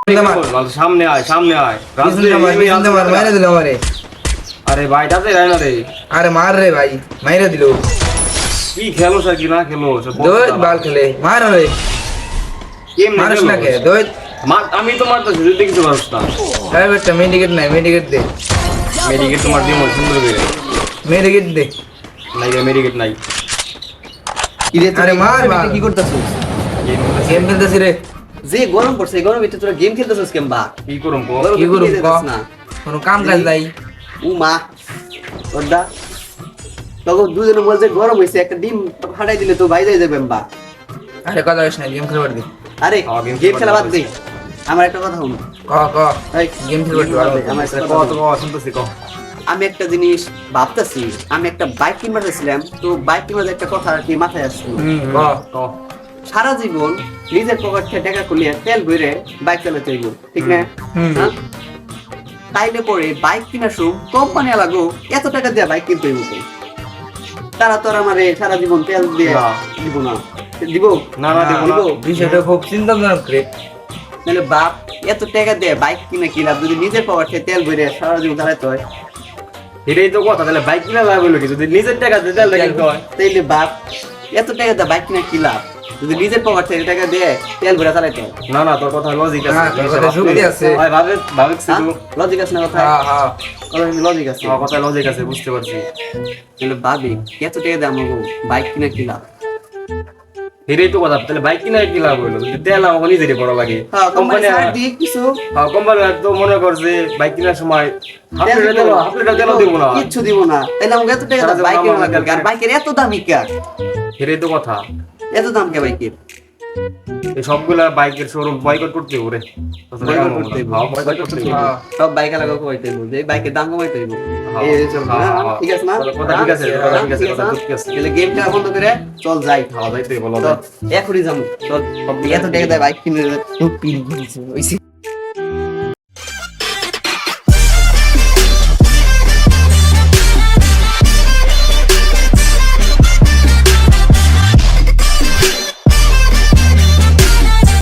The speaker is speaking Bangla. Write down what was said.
সামনে আয় সামনে আয় মাইরে দিল আমারে। আরে ভাই তাতে যায় না রে আরে মার রে ভাই, মাইরে দিল। কি খেলো স্যার কি না খেলো দোদ বাল খেলে মার রে, মারস না কে দোদ। আমি তো মারতেছি তুই দেখতে পারছ না। আরে বেটা মেডিকেট নাই, মেডিকেট দে। মেডিকেট তোমার দিয়ে মন সুন্দর করে মেডিকেট দে। নাই রে মেডিকেট নাই। আরে মার মার, কি করতেছিস? গেম খেলতেছি রে। যে গরম পড়ছে এই গরমে তোরা গেম খেলতেছিস কেন বা? কি করুম কো কি করুম ক? কোনো কাম কাজ নাই। ও মা ওডা তখন দুজনে বলছে গরম হইছে, একটা ডিম ফাটাই দিলে তো বাইরে যাবে বা। আরে কথা কইস না, গেম খেলবার দে। আরে গেম খেলা বাদ দে, আমার একটা কথা শুনো। ক ক, এই গেম খেলবার দে। আমার একটা কো কথা তো শোনো। শুনতেছি কো। আমি একটা জিনিস ভাবতেছি, আমি একটা বাইক কিনবার চাইছিলাম, তো বাইক কিনবার একটা কথা আর কি মাথায় আসছিল। ক ক সারা জীবন নিজের পকেট থেকে টাকা খুলিয়ে তেল ভরে বাইক চালাতে হইব, ঠিক না? হ্যাঁ? তাইলে পরে বাইক কিনার সময় কোম্পানি লাগো এত টাকা দিয়ে বাইক কিনতে হইব তো। তারা তো আর আমারে সারা জীবন তেল দিয়ে না। দিব না, দিব না না দেব না। বিষয়টা খুব চিন্তাজনক রে। তাহলে বাপ এত টাকা দিয়ে বাইক কিনে কি লাভ যদি নিজের পকেট থেকে তেল ভরে সারা জীবন চালাতে হয়? এটাই তো কথা, তাহলে বাইক কিনা লাভ হলো কি যদি নিজের টাকা দিয়ে তেল কিনতে হয়। তাইলে বাপ এত টাকা দিয়ে বাইক কিনে কি লাভ যদি নিজের পকেট থেকে টাকা দিয়ে তেল ভরে চালাতে হয়? না না তোর কথা লজিক আছে। হ্যাঁ, তোর কথা যুক্তি আছে। ভাই ভাবে ভাবে শুধু লজিক আছে না কথা? হ্যাঁ হ্যাঁ, লজিক আছে। আমার কথা লজিক আছে বুঝতে পারছি। তাহলে ভাবি এত টাকা দিয়ে আমাকে বাইক কিনে কি লাভ? এটাই তো কথা, তাহলে বাইক কিনা কি লাভ হলো যদি তেল আমাকে নিজেরই বড় লাগে। হ্যাঁ, কোম্পানি কোম্পানি ছাড় দিয়ে কিছু কোম্পানি তো মনে করছে বাইক কেনার সময় হাফ তেল লিটার দিব না। হাফ লিটার তেল দিব না। কিচ্ছু দিব না। তাহলে আমাকে এত টাকা সারা দিয়ে বাইক জীবন কিনে আমাকে লাগবে, আর বাইকের এত দামি কে? এটাই তো কথা, এত দাম কে বাইকের? এই সবগুলা বাইকের শোরুম বয়কট করতে হবে রে। বয়কট করতে হবে। হ্যাঁ, বয়কট করতে হবে। হ্যাঁ। সব বাইক আলাদা কমাইতে হইব, যে বাইকের দাম কমাইতে হইব। হ্যাঁ, এই সব না, হ্যাঁ, ঠিক আছে না? কথা ঠিক আছে, কথা ঠিক আছে, কথা ঠিক আছে। তাহলে গেম খেলা বন্ধ করে চল যাই। খাওয়া যাইতে বলো চল এখনই যাবো। চল এত টাকা দিয়ে বাইক কিনে পিন কিনছি।